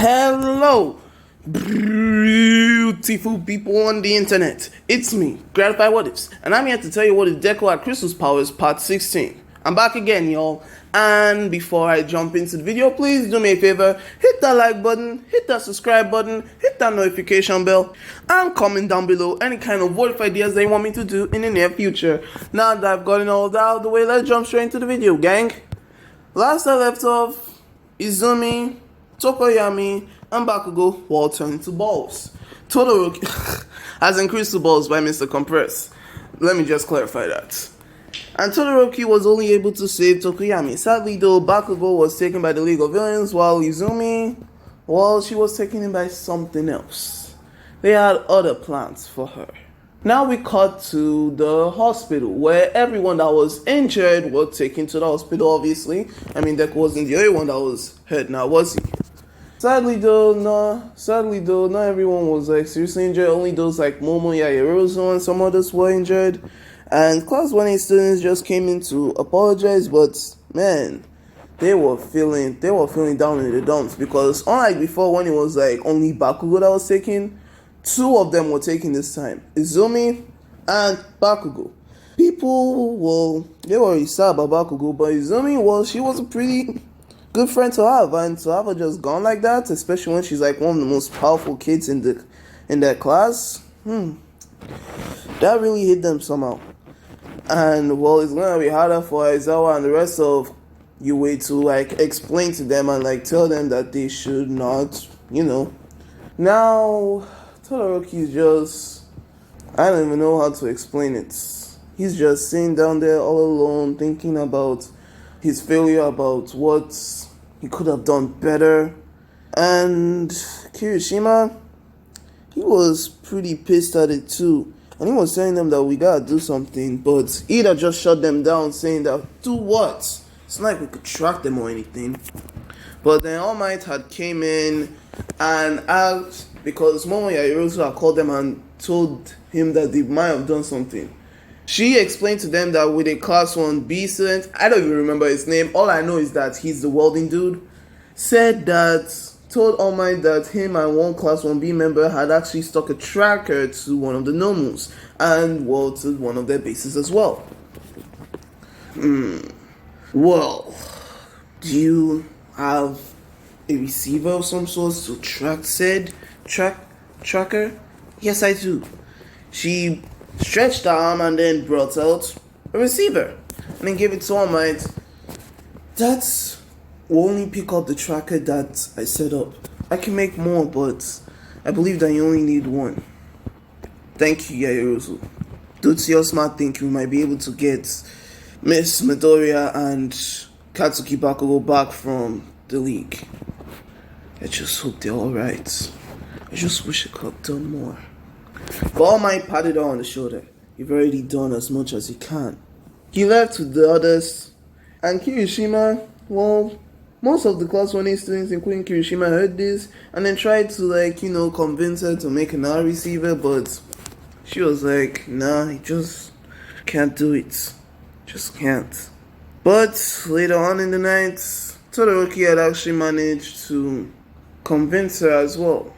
Hello, beautiful people on the internet. It's me, Gratified What Ifs, and I'm here to tell you what is DEKU at Crystal's Powers Part 16. I'm back again, y'all. And before I jump into the video, please do me a favor, hit that like button, hit that subscribe button, hit that notification bell, and comment down below any kind of what if ideas that you want me to do in the near future. Now that I've gotten all that out of the way, let's jump straight into the video, gang. Last I left off, Izumi, Tokoyami, and Bakugo were all turned into balls. Todoroki, as in crystal balls by Mr. Compress. Let me just clarify that. And Todoroki was only able to save Tokoyami. Sadly though, Bakugo was taken by the League of Villains, while Izumi, well, she was taken in by something else. They had other plans for her. Now we cut to the hospital, where everyone that was injured was taken to the hospital, obviously. I mean, Deku wasn't the only one that was hurt now, was he? Sadly though, not everyone was like seriously injured. Only those like Momo, Yaoyorozu, and some others were injured. And Class 1A students just came in to apologize, but man, they were feeling down in the dumps, because unlike before when it was like only Bakugo that was taken, two of them were taken this time, Izumi and Bakugo. People, well, they were already sad about Bakugo, but Izumi, well, she was a pretty good friend to have, and to have her just gone like that, especially when she's like one of the most powerful kids in that class, that really hit them somehow. And well, it's gonna be harder for Aizawa and the rest of UA to like explain to them and like tell them that they should not, Now Todoroki is just, I don't even know how to explain it. He's just sitting down there all alone, thinking about his failure, about what he could have done better. And Kirishima, he was pretty pissed at it too. And he was telling them that we gotta do something, but Ida just shut them down, saying that, do what? It's not like we could track them or anything. But then All Might had came in and asked, because Momo Yaoyorozu had called them and told him that they might have done something. She explained to them that with a Class 1B student, I don't even remember his name, all I know is that he's the welding dude, told All Might that him and one Class 1B member had actually stuck a tracker to one of the normals, and well, to one of their bases as well. Well, do you have a receiver of some sort to track said tracker? Yes, I do. She stretched her arm and then brought out a receiver and then gave it to All Might. That's will only pick up the tracker that I set up. I can make more, but I believe that you only need one. Thank you, Yaoyorozu. Due to your smart thinking, we might be able to get Miss Midoriya and Katsuki Bakugo back from the league. I just hope they're alright. I just wish I could have done more. But All Might patted her on the shoulder. You've already done as much as you can. He left with the others, and Kirishima, well, most of the Class 1A students, including Kirishima, heard this and then tried to convince her to make another receiver, but she was like, nah, I just can't do it. Just can't. But later on in the night, Todoroki had actually managed to convince her as well.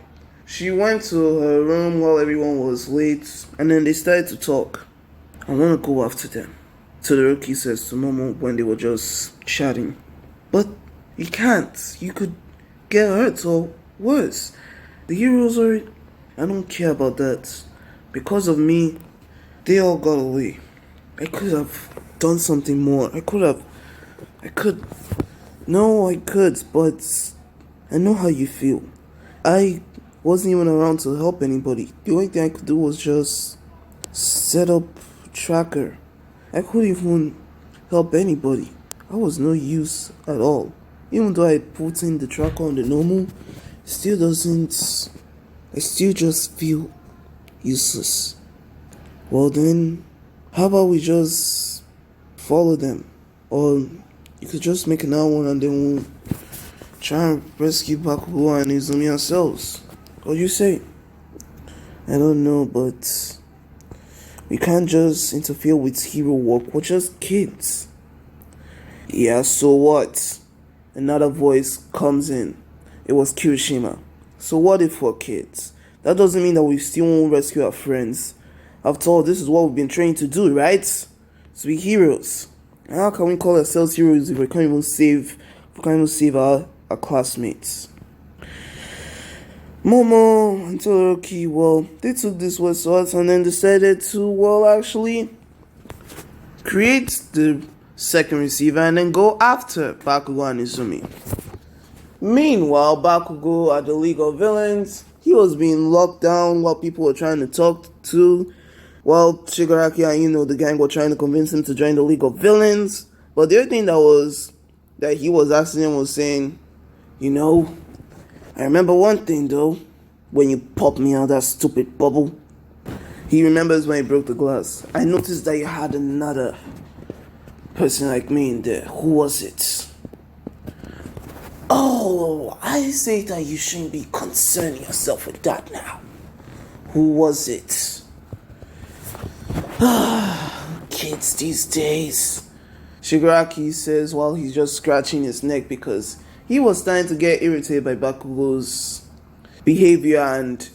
She went to her room while everyone was late, and then they started to talk. I want to go after them, Todoroki says to Momo when they were just chatting. But you can't. You could get hurt or worse. The heroes are... I don't care about that. Because of me, they all got away. I could have done something more. I could. No, I could, but I know how you feel. I wasn't even around to help anybody. The only thing I could do was just set up a tracker. I couldn't even help anybody. I was no use at all. Even though I put in the tracker on the normal, I still just feel useless. Well then, how about we just follow them? Or you could just make another one and then we'll try and rescue Bakugo and Izumi ourselves. What do you say? I don't know, but we can't just interfere with hero work. We're just kids. Yeah, so what? Another voice comes in. it was Kirishima. So what if we're kids? That doesn't mean that we still won't rescue our friends. After all, this is what we've been trained to do, right? To be heroes. How can we call ourselves heroes if we can't even save our classmates? Momo and Todoroki, well, they took this words to us and then decided to, well, actually create the second receiver and then go after Bakugo and Izumi. Meanwhile, Bakugo at the League of Villains, he was being locked down while people were trying to talk to. Well, Shigaraki and the gang were trying to convince him to join the League of Villains. But the other thing that he was asking him was saying, I remember one thing though, when you popped me out of that stupid bubble. He remembers when he broke the glass. I noticed that you had another person like me in there. Who was it? Oh, I say that you shouldn't be concerning yourself with that now. Who was it? Kids these days. Shigaraki says while he's just scratching his neck because he was starting to get irritated by Bakugo's behavior and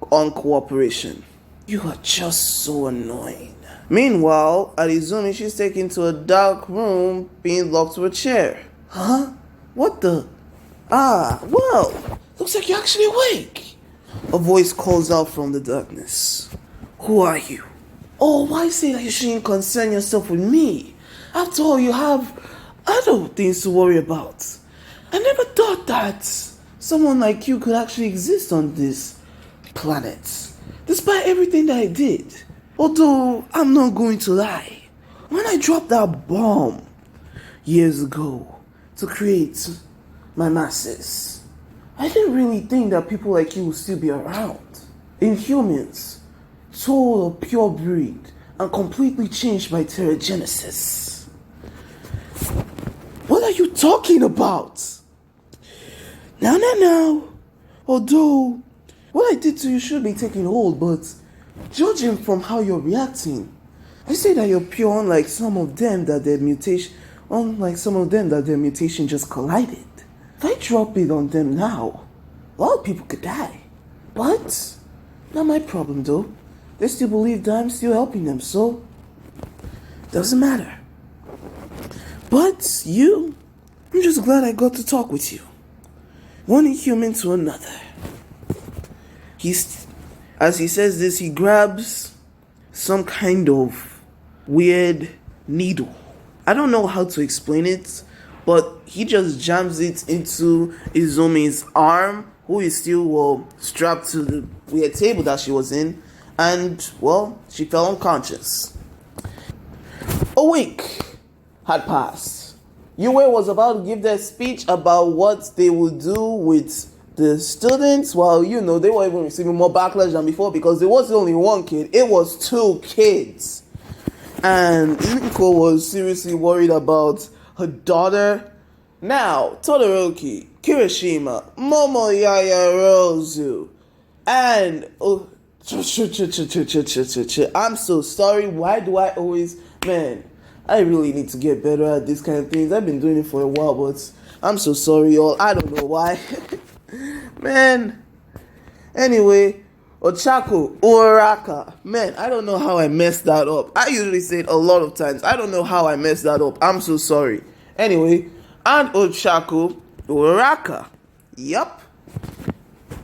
uncooperation. You are just so annoying. Meanwhile, at Izumi, she's taken to a dark room being locked to a chair. Huh? What the? Well, looks like you're actually awake. A voice calls out from the darkness. Who are you? Oh, why say that you shouldn't concern yourself with me? After all, you have other things to worry about. I never thought that someone like you could actually exist on this planet, despite everything that I did. Although, I'm not going to lie. When I dropped that bomb years ago to create my masses, I didn't really think that people like you would still be around. Inhumans, total of pure breed, and completely changed by Teragenesis. What are you talking about? Now. Although, what I did to you should be taking hold, but judging from how you're reacting, I say that you're pure, unlike some of them that their mutation just collided. If I drop it on them now, a lot of people could die. But, not my problem though. They still believe that I'm still helping them, so doesn't matter. But I'm just glad I got to talk with you. One inhuman to another. As he says this, he grabs some kind of weird needle. I don't know how to explain it, but he just jams it into Izumi's arm, who is still, strapped to the weird table that she was in, and, she fell unconscious. A week had passed. Yue was about to give their speech about what they would do with the students. Well, they were even receiving more backlash than before because there wasn't only one kid, it was 2 kids. And Inko was seriously worried about her daughter. Now, Todoroki, Kirishima, Momo Yayarozu, and I'm so sorry. Why do I always... Man, I really need to get better at these kind of things. I've been doing it for a while, but I'm so sorry, y'all. I don't know why. Man. Anyway, Ochako, Uraraka. Man, I don't know how I messed that up. I usually say it a lot of times. I don't know how I messed that up. I'm so sorry. Anyway, and Ochako, Uraraka. Yup.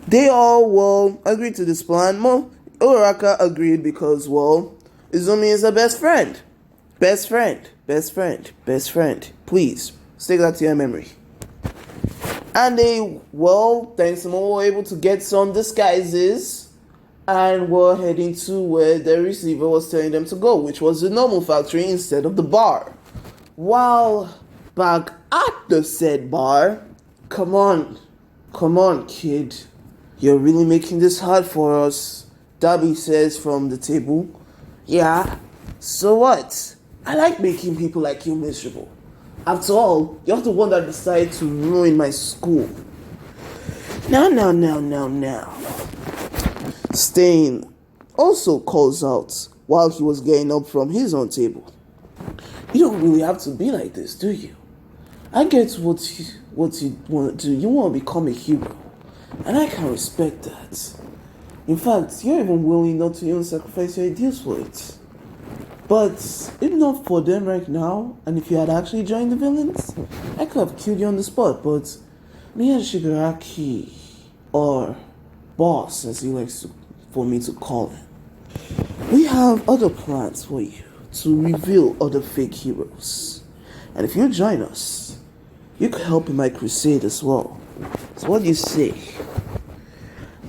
They all, agreed to this plan. Uraraka agreed because, Izumi is her best friend. Best friend. Please, stick that to your memory. And they, thanks to Momo, were able to get some disguises and were heading to where the receiver was telling them to go, which was the normal factory instead of the bar. While back at the said bar, come on, kid. You're really making this hard for us, Dabi says from the table. Yeah, so what? I like making people like you miserable. After all, you're the one that decided to ruin my school. Now. Stain also calls out while he was getting up from his own table. You don't really have to be like this, do you? I get what what you want to do. You want to become a hero. And I can respect that. In fact, you're even willing not to even sacrifice your ideals for it. But if not for them right now, and if you had actually joined the villains, I could have killed you on the spot. But me and Shigaraki, or boss as he likes for me to call him, we have other plans for you to reveal other fake heroes. And if you join us, you could help in my crusade as well. So what do you say?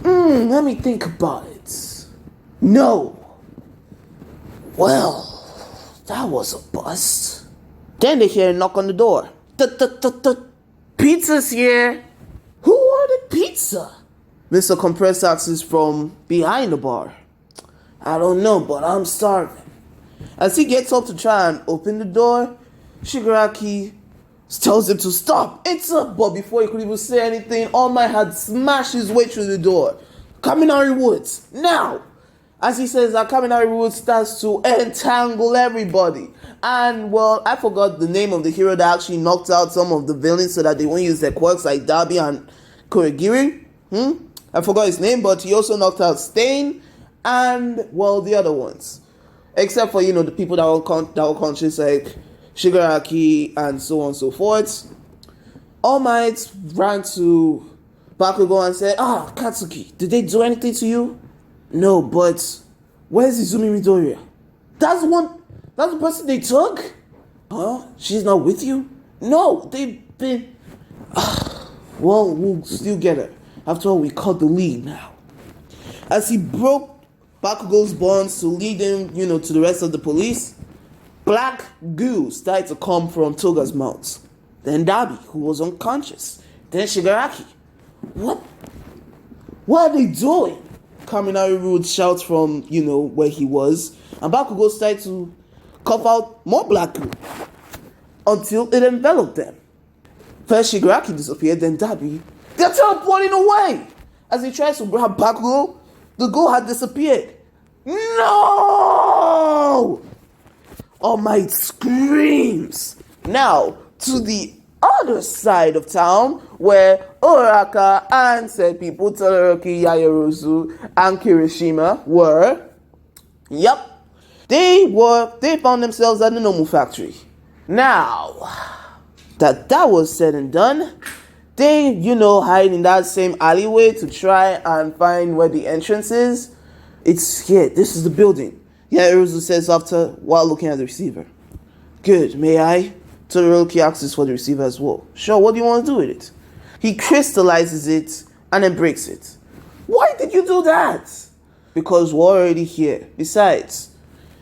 Let me think about it. No. Well, that was a bust. Then they hear a knock on the door. Pizza's here. Who ordered pizza? Mr. Compressed asks from behind the bar. I don't know, but I'm starving. As he gets up to try and open the door, Shigaraki tells him to stop. It's up, but before he could even say anything, All Might had smashed his way through the door. Kaminari Woods, now! As he says that, Kaminari Woods starts to entangle everybody. And, well, I forgot the name of the hero that actually knocked out some of the villains so that they won't use their quirks, like Dabi and Kurogiri. I forgot his name, but he also knocked out Stain and, well, the other ones. Except for, the people that were conscious, like Shigaraki and so on and so forth. All Might ran to Bakugo and said, Katsuki, did they do anything to you? No, but where's Izumi Midoriya? That's the person they took? Huh? She's not with you? No, they've been... Well, we'll still get her. After all, we caught the lead now. As he broke Bakugo's bonds to lead him, to the rest of the police, black goo started to come from Toga's mouth. Then Dabi, who was unconscious. Then Shigaraki. What are they doing? Kaminari Road shouts from, where he was. And Bakugo started to cough out more black goo until it enveloped them. First Shigaraki disappeared, then Dabi. They're teleporting away! As he tries to grab Bakugo, the goo had disappeared. No! All Might screams. Now, to the other side of town, where Uraraka and said people, Todoroki, Yaoyorozu, and Kirishima were. Yep. They found themselves at the Nomu factory. Now, that was said and done, they, hide in that same alleyway to try and find where the entrance is. It's here. This is the building. Yaoyorozu says after, while looking at the receiver. Good, may I? Todoroki asks for the receiver as well. Sure, what do you want to do with it? He crystallizes it and then breaks it. Why did you do that? Because we're already here. Besides,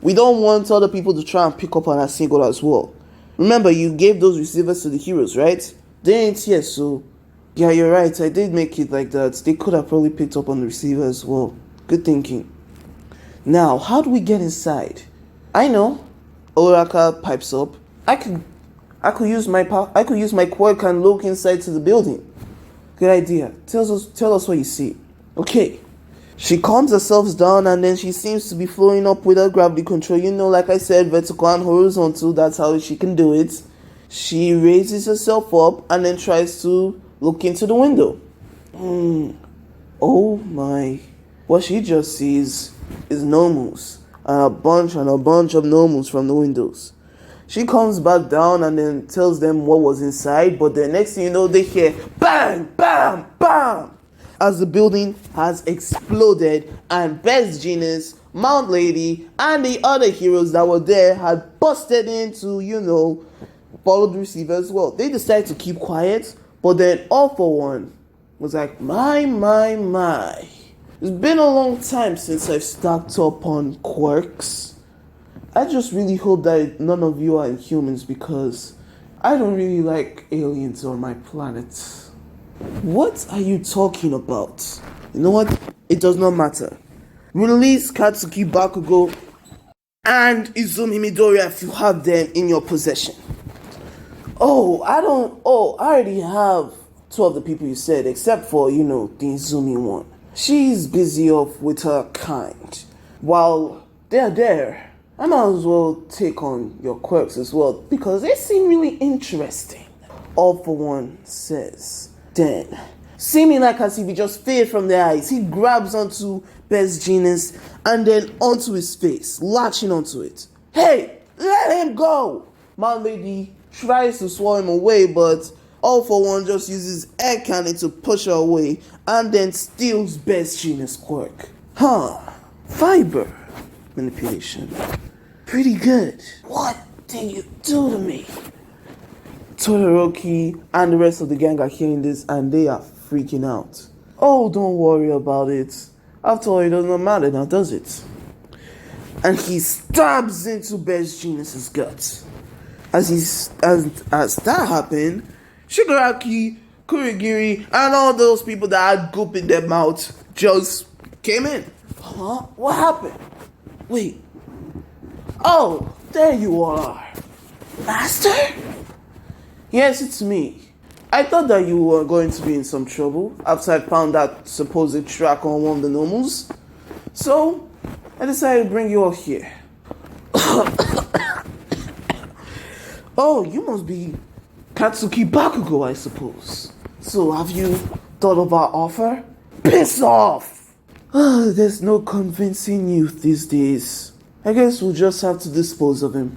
we don't want other people to try and pick up on our single as well. Remember, you gave those receivers to the heroes, right? They ain't here, so... Yeah, you're right, I did make it like that. They could have probably picked up on the receiver as well. Good thinking. Now, how do we get inside? I know. Uraraka pipes up. I could use my quirk and look inside to the building. Good idea. Tell us what you see. Okay. She calms herself down and then she seems to be flowing up without gravity control. Like I said, vertical and horizontal, that's how she can do it. She raises herself up and then tries to look into the window. Oh my. What she just sees is Nomus. And a bunch of Nomus from the windows. She comes back down and then tells them what was inside, but the next thing you know, they hear bang, bam, bam, as the building has exploded and Best Genius, Mount Lady, and the other heroes that were there had busted in to, follow the receiver as well. They decided to keep quiet, but then All For One was like, my. It's been a long time since I've stocked up on quirks. I just really hope that none of you are Inhumans because I don't really like aliens on my planet. What are you talking about? You know what? It does not matter. Release Katsuki, Bakugo, and Izumi Midoriya if you have them in your possession. I already have two of the people you said, except for, the Izumi one. She's busy off with her kind. While they're there, I might as well take on your quirks as well, because they seem really interesting. All for One says. Then, seeming like as if he just faded from their eyes, he grabs onto Best Genius and then onto his face, latching onto it. Hey, let him go! My lady tries to swallow him away, but All for One just uses air cannon to push her away and then steals Best Genius' quirk. Fiber manipulation. Pretty good. What did you do to me? Todoroki and the rest of the gang are hearing this and they are freaking out. Oh, don't worry about it. After all, it does not matter now, does it? And he stabs into Best Genius's gut. As that happened, Shigaraki, Kurigiri, and all those people that had goop in their mouth just came in. Huh? What happened? Wait. Oh, there you are. Master? Yes, it's me. I thought that you were going to be in some trouble after I found that supposed track on one of the normals. So, I decided to bring you all here. Oh, you must be Katsuki Bakugo, I suppose. So, have you thought of our offer? Piss off! There's no convincing youth these days. I guess we'll just have to dispose of him.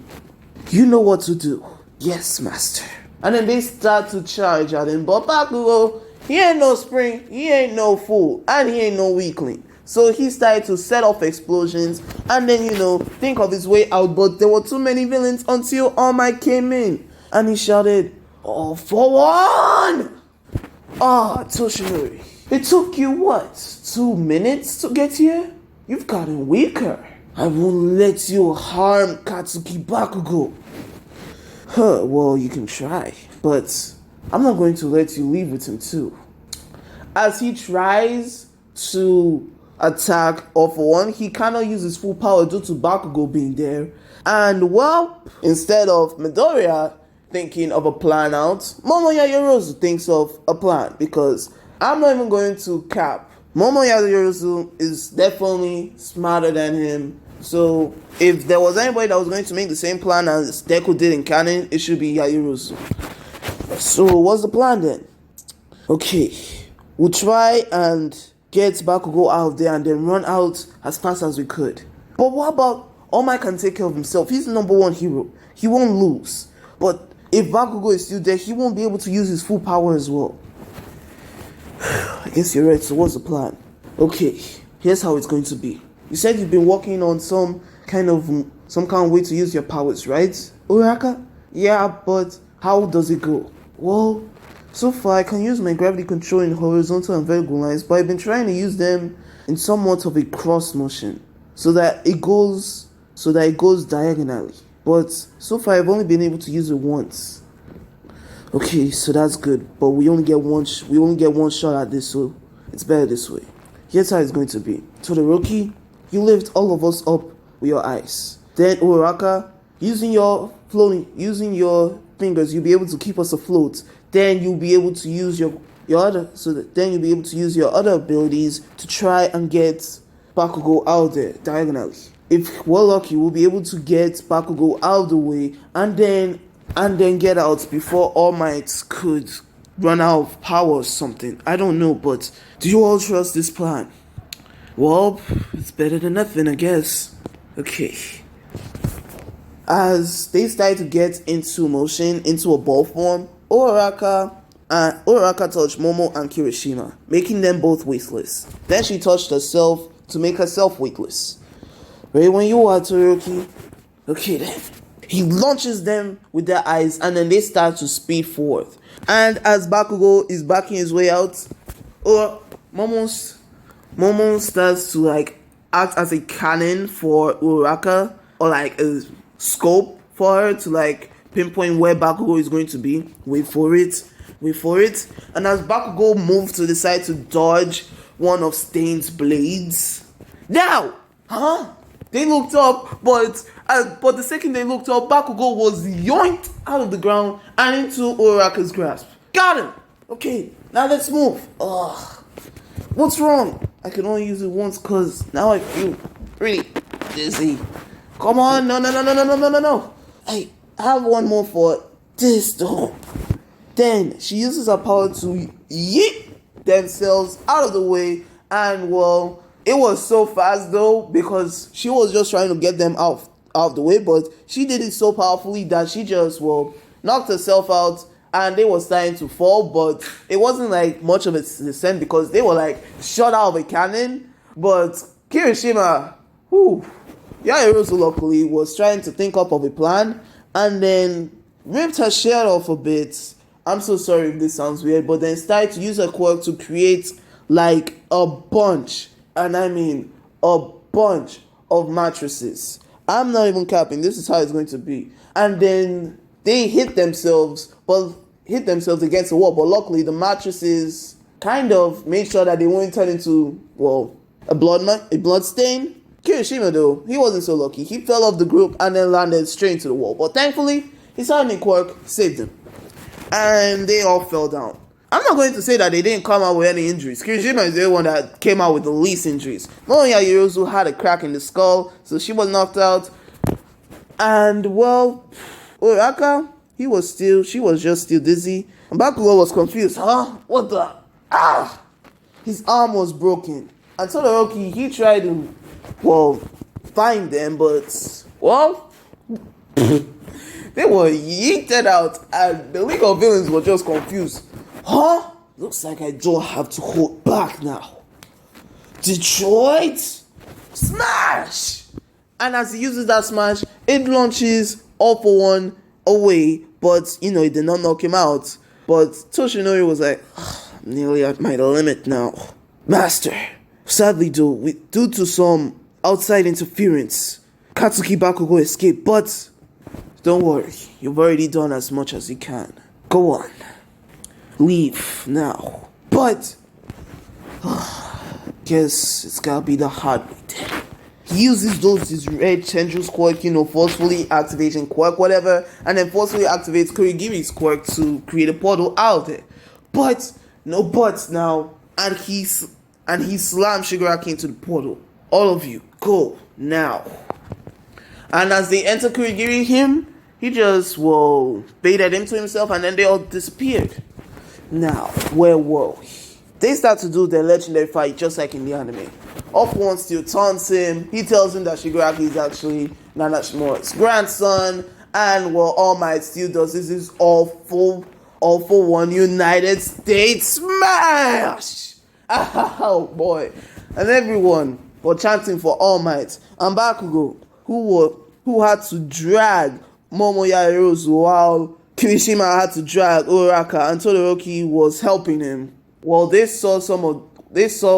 You know what to do. Yes, master. And then they start to charge at him. But Bakugo, he ain't no spring, he ain't no fool, and he ain't no weakling. So he started to set off explosions and then, think of his way out. But there were too many villains until All Might came in. And he shouted, All for One! Toshinori, it took you what, 2 minutes to get here? You've gotten weaker. I won't let you harm Katsuki Bakugo. Well, you can try, but I'm not going to let you leave with him too. As he tries to attack All for One, he cannot use his full power due to Bakugo being there. And well, instead of Midoriya thinking of a plan out, Momo Yaoyorozu thinks of a plan, because I'm not even going to cap. Momo Yaoyorozu is definitely smarter than him. So, if there was anybody that was going to make the same plan as DEKU did in canon, it should be Yaoyorozu. So, what's the plan then? Okay, we'll try and get Bakugo out of there and then run out as fast as we could. But what about All Might can take care of himself? He's the #1 hero. He won't lose. But if Bakugo is still there, he won't be able to use his full power as well. I guess you're right, so what's the plan? Okay, here's how it's going to be. You said you've been working on some kind of way to use your powers, right, Uraka? Yeah, but how does it go? Well, so far I can use my gravity control in horizontal and vertical lines, but I've been trying to use them in somewhat of a cross motion, so that it goes diagonally. But so far I've only been able to use it once. Okay, so that's good, but we only get one shot at this, so it's better this way. Here's how it's going to be. Todoroki, you lift all of us up with your eyes. Then Uraka, using your fingers, you'll be able to keep us afloat. Then you'll be able to use your other abilities to try and get Bakugo out there diagonally. If we're lucky, we'll be able to get Bakugo out of the way and then get out before All Might could run out of power or something. I don't know, but do you all trust this plan? Well, it's better than nothing, I guess. Okay. As they started to get into motion, into a ball form, Uraka touched Momo and Kirishima, making them both weightless. Then she touched herself to make herself weightless. Ready when you are, Todoroki? Okay then. He launches them with their eyes and then they start to speed forward. And as Bakugo is backing his way out, Momo starts to act as a cannon for Uraka, or a scope for her to pinpoint where Bakugo is going to be. Wait for it. And as Bakugo moves to the side to dodge one of Stain's blades, now, they looked up, but the second they looked up, Bakugo was yoinked out of the ground and into Uraka's grasp. Got him! Okay, now let's move. Ugh. What's wrong? I can only use it once because now I feel really dizzy. Come on, no. I have one more for this though. Then she uses her power to yeet themselves out of the way, and well, it was so fast though, because she was just trying to get them out of the way, but she did it so powerfully that she just knocked herself out, and they were starting to fall, but it wasn't like much of a descent because they were like shot out of a cannon. But Kirishima, Yaoyorozu luckily was trying to think up of a plan, and then ripped her shirt off a bit. I'm so sorry if this sounds weird, but then started to use her quirk to create like a bunch, and I mean a bunch of mattresses. I'm not even capping, this is how it's going to be. And then they hit themselves against the wall, but luckily the mattresses kind of made sure that they wouldn't turn into, a blood stain. Kirishima though, he wasn't so lucky. He fell off the group and then landed straight into the wall. But thankfully, his hardening quirk saved him. And they all fell down. I'm not going to say that they didn't come out with any injuries. Kirishima is the one that came out with the least injuries. Only Yaoyorozu had a crack in the skull, so she was knocked out. And Uraka, she was just still dizzy. And Bakugo was confused. What the? His arm was broken. And Todoroki, he tried to, find them, but, they were yeeted out, and the League of Villains were just confused. Looks like I don't have to hold back now. Detroit? Smash! And as he uses that smash, it launches All For One away, but, it did not knock him out. But Toshinori was like, I'm nearly at my limit now. Master, sadly though, due to some outside interference, Katsuki Bakugo escaped, but don't worry, you've already done as much as you can. Go on. Leave now. But guess it's gotta be the hard way then. He uses his red tendrils quirk, forcefully activating quirk, whatever, and then forcefully activates Kurigiri's quirk to create a portal out there. But no buts now, and he slams Shigaraki into the portal. All of you, go now. And as they enter Kurigiri, he just baited him to himself, and then they all disappeared. Now, where were we? They start to do their legendary fight just like in the anime. All For One still taunts him. He tells him that Shigaraki is actually Nana Shimura's grandson. And All Might still does this All For One United States smash! Oh boy. And everyone were chanting for All Might. And Bakugo, who had to drag Momo Yaoyorozu while Kirishima had to drag Uraka, and Todoroki was helping him. They saw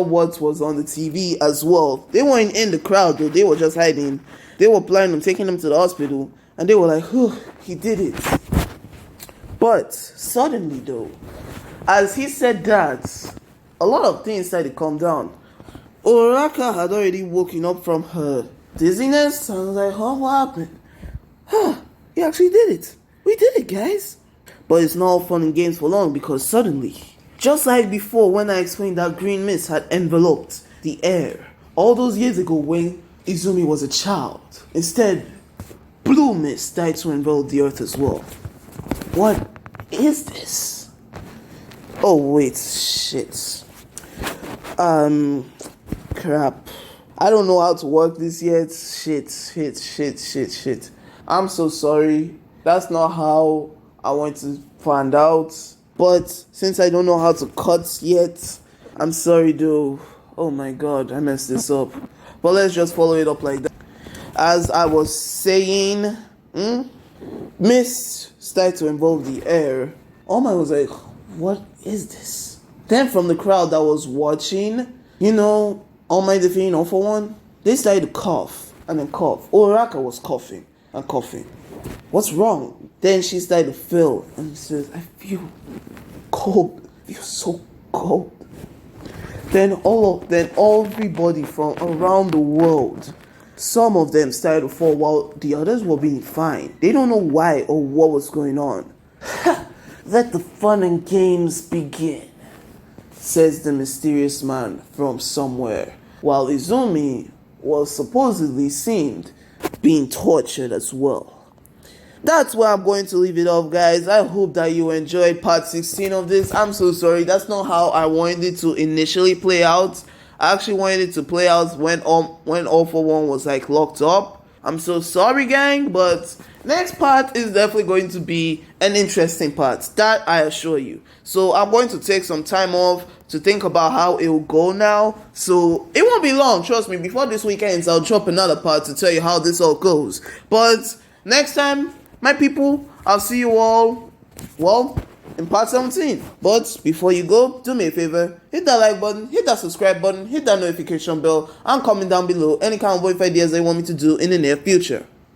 what was on the TV as well. They weren't in the crowd though, they were just hiding. They were planning on taking him to the hospital, and they were like, he did it. But suddenly though, as he said that, a lot of things started to calm down. Uraka had already woken up from her dizziness, and I was like, what happened? He actually did it. We did it, guys. But it's not all fun and games for long, because suddenly, just like before when I explained that green mist had enveloped the air, all those years ago when Izumi was a child, instead, blue mist started to envelop the earth as well. What is this? Oh wait, shit. Crap. I don't know how to work this yet. Shit. I'm so sorry. That's not how I want to find out. But since I don't know how to cut yet, I'm sorry though. Oh my god, I messed this up. But let's just follow it up like that. As I was saying, mist started to involve the air. All Might was like, what is this? Then from the crowd that was watching, All Might defeating All For One, they started to cough and then cough. Uraka was coughing and coughing. What's wrong? Then she started to feel, and she says, I feel cold. I feel so cold. Then everybody from around the world, some of them started to fall while the others were being fine. They don't know why or what was going on. Let the fun and games begin, says the mysterious man from somewhere, while Izumi was supposedly seen being tortured as well. that's where I'm going to leave it off, guys. I hope that you enjoyed part 16 of this. I'm so sorry, that's not how I wanted it to initially play out. I actually wanted it to play out when All For One was like locked up. I'm so sorry, gang, but next part is definitely going to be an interesting part, that I assure you. So I'm going to take some time off to think about how it will go now. So it won't be long, trust me. Before this weekend, I'll drop another part to tell you how this all goes. But next time, my people, I'll see you all, well, in part 17. But before you go, do me a favor, hit that like button, hit that subscribe button, hit that notification bell, and comment down below any kind of voice ideas that you want me to do in the near future.